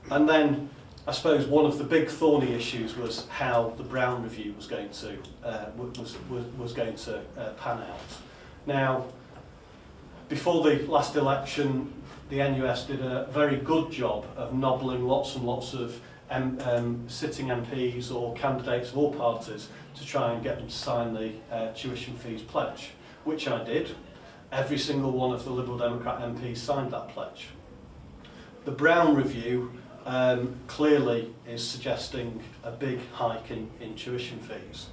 And then I suppose one of the big thorny issues was how the Brown Review was going to pan out. Now, before the last election, the NUS did a very good job of nobbling lots and lots of sitting MPs or candidates of all parties to try and get them to sign the tuition fees pledge, which I did. Every single one of the Liberal Democrat MPs signed that pledge. The Brown Review clearly is suggesting a big hike in tuition fees.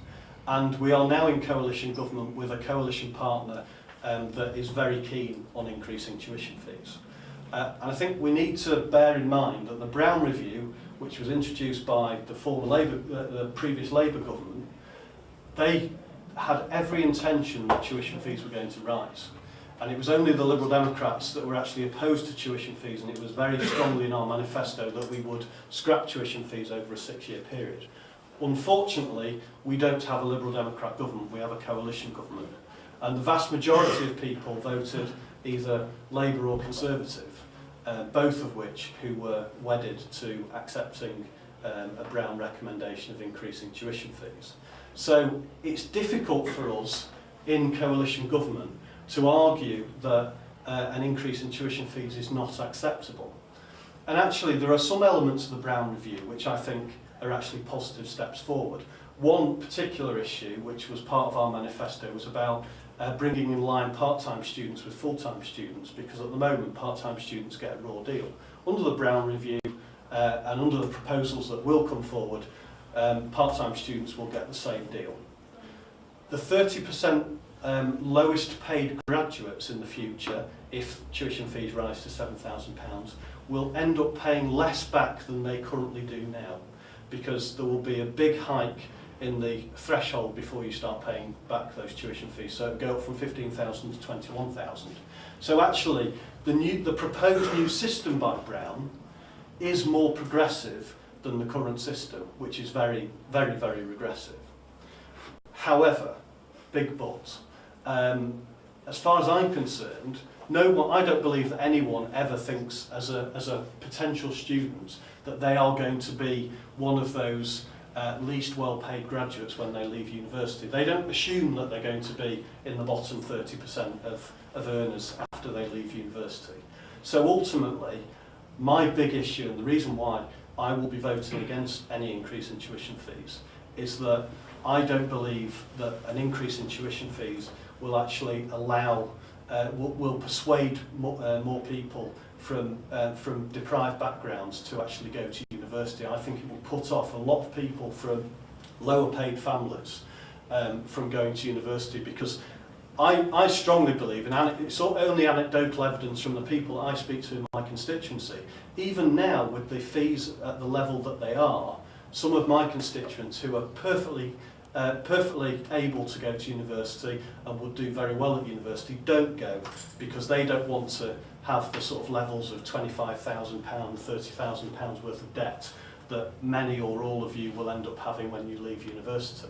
And we are now in coalition government with a coalition partner that is very keen on increasing tuition fees. And I think we need to bear in mind that the Brown Review, which was introduced by the previous Labour government, they had every intention that tuition fees were going to rise. And it was only the Liberal Democrats that were actually opposed to tuition fees, and it was very strongly in our manifesto that we would scrap tuition fees over a 6-year period. Unfortunately, we don't have a Liberal Democrat government, we have a coalition government. And the vast majority of people voted either Labour or Conservative, both of which who were wedded to accepting a Brown recommendation of increasing tuition fees. So it's difficult for us in coalition government to argue that an increase in tuition fees is not acceptable. And actually there are some elements of the Brown Review which I think are actually positive steps forward. One particular issue which was part of our manifesto was about bringing in line part-time students with full-time students, because at the moment part-time students get a raw deal. Under the Brown Review and under the proposals that will come forward, part-time students will get the same deal. The 30% lowest paid graduates in the future, if tuition fees rise to £7,000, will end up paying less back than they currently do now, because there will be a big hike in the threshold before you start paying back those tuition fees. So it'll go up from 15,000 to 21,000. So actually, the proposed new system by Brown is more progressive than the current system, which is very, very, very regressive. However, big but, as far as I'm concerned, I don't believe that anyone ever thinks as a potential student that they are going to be one of those least well-paid graduates when they leave university. They don't assume that they're going to be in the bottom 30% of earners after they leave university. So ultimately, my big issue, and the reason why I will be voting against any increase in tuition fees, is that I don't believe that an increase in tuition fees will actually allow, will persuade more people from deprived backgrounds to actually go to university. I think it will put off a lot of people from lower paid families from going to university, because I strongly believe, and it's only anecdotal evidence from the people I speak to in my constituency, even now with the fees at the level that they are, some of my constituents who are perfectly able to go to university and would do very well at university don't go, because they don't want to have the sort of levels of £25,000, £30,000 worth of debt that many or all of you will end up having when you leave university.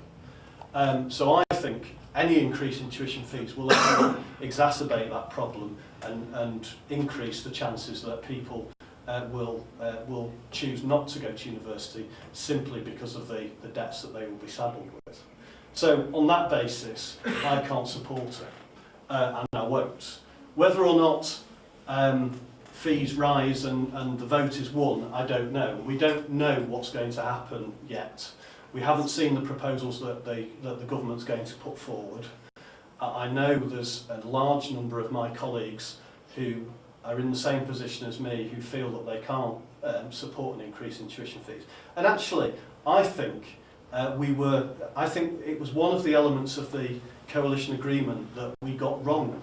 So I think any increase in tuition fees will actually exacerbate that problem and increase the chances that people will choose not to go to university simply because of the debts that they will be saddled with. So on that basis, I can't support it, and I won't. Whether or not fees rise and the vote is won, I don't know. We don't know what's going to happen yet. We haven't seen the proposals that the government's going to put forward. I know there's a large number of my colleagues who are in the same position as me who feel that they can't support an increase in tuition fees. And actually, I think it was one of the elements of the coalition agreement that we got wrong,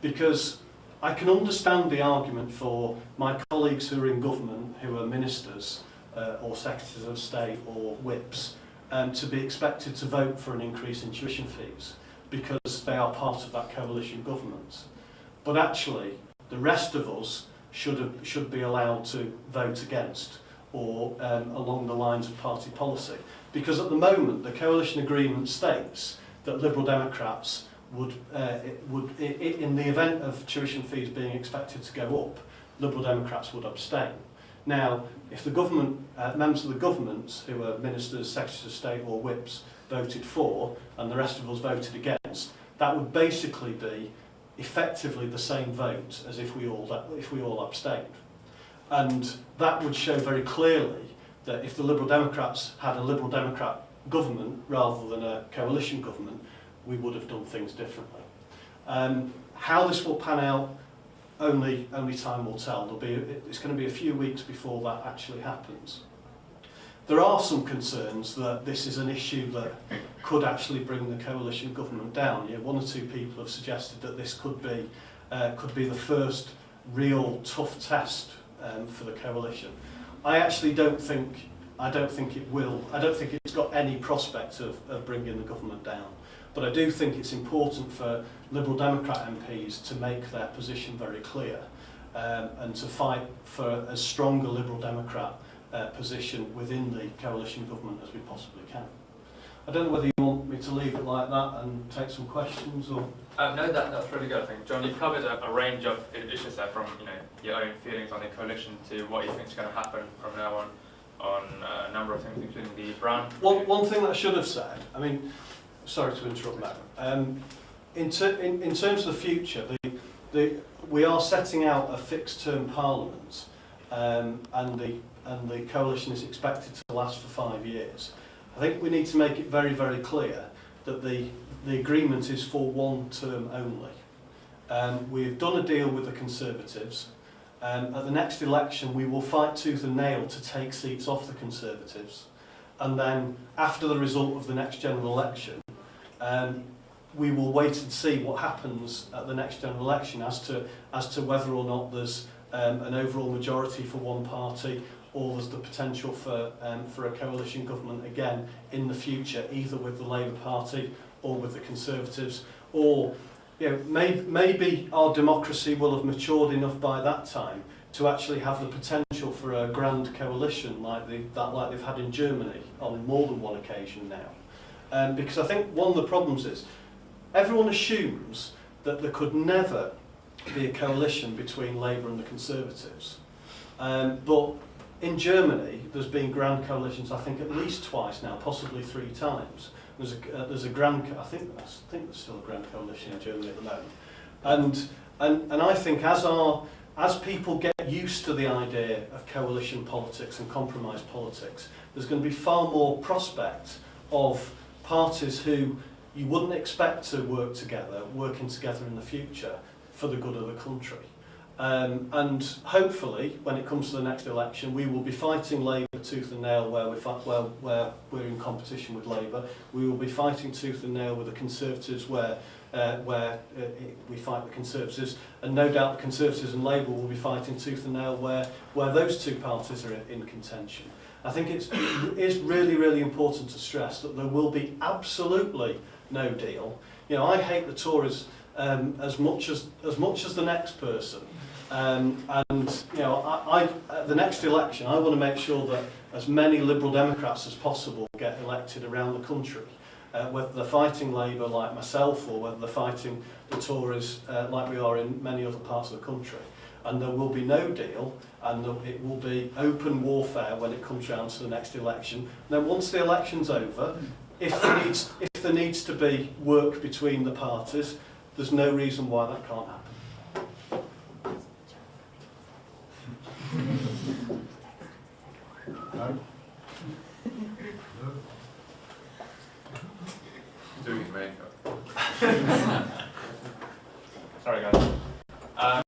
because I can understand the argument for my colleagues who are in government, who are ministers or secretaries of state or whips, to be expected to vote for an increase in tuition fees because they are part of that coalition government. But actually, the rest of us should be allowed to vote against, or along the lines of party policy. Because at the moment, the coalition agreement states that Liberal Democrats would, in the event of tuition fees being expected to go up, Liberal Democrats would abstain. Now, if the government, members of the government, who are ministers, secretaries of state or whips, voted for, and the rest of us voted against, that would basically be effectively the same vote as if we all abstained. And that would show very clearly that if the Liberal Democrats had a Liberal Democrat government rather than a coalition government, we would have done things differently. How this will pan out, only time will tell. It's going to be a few weeks before that actually happens. There are some concerns that this is an issue that could actually bring the coalition government down. You know, one or two people have suggested that this could be the first real tough test for the coalition. I actually don't think it will. I don't think it's got any prospect of bringing the government down. But I do think it's important for Liberal Democrat MPs to make their position very clear and to fight for as strong a Liberal Democrat position within the coalition government as we possibly can. I don't know whether you want me to leave it like that and take some questions or... No, that's really good, I think. John, you've covered a range of issues there, from your own feelings on the coalition to what you think is going to happen from now on a number of things, including the brand. One thing that I should have said, I mean, sorry to interrupt, Madam. In terms of the future, we are setting out a fixed-term parliament, and the coalition is expected to last for 5 years. I think we need to make it very, very clear that the agreement is for one term only. We've done a deal with the Conservatives. At the next election, we will fight tooth and nail to take seats off the Conservatives. And then, after the result of the next general election, we will wait and see what happens at the next general election as to whether or not there's an overall majority for one party, or there's the potential for a coalition government again in the future, either with the Labour Party or with the Conservatives, or maybe our democracy will have matured enough by that time to actually have the potential for a grand coalition like they've had in Germany on more than one occasion now. Because I think one of the problems is everyone assumes that there could never be a coalition between Labour and the Conservatives. But in Germany, there's been grand coalitions, I think at least twice now, possibly 3 times. There's a grand, I think there's still a grand coalition in Germany at the moment. And I think as people get used to the idea of coalition politics and compromise politics, there's going to be far more prospect of parties who you wouldn't expect to work together, working together in the future for the good of the country. And hopefully, when it comes to the next election, we will be fighting Labour tooth and nail where we're in competition with Labour. We will be fighting tooth and nail with the Conservatives where we fight the Conservatives, and no doubt the Conservatives and Labour will be fighting tooth and nail where those two parties are in contention. I think it is really, really important to stress that there will be absolutely no deal. You know, I hate the Tories as much as the next person. And you know, the next election, I want to make sure that as many Liberal Democrats as possible get elected around the country, whether they're fighting Labour like myself or whether they're fighting the Tories like we are in many other parts of the country. And there will be no deal, and it will be open warfare when it comes round to the next election. And then once the election's over, if there needs to be work between the parties, there's no reason why that can't happen. No? Doing his makeup. Sorry guys.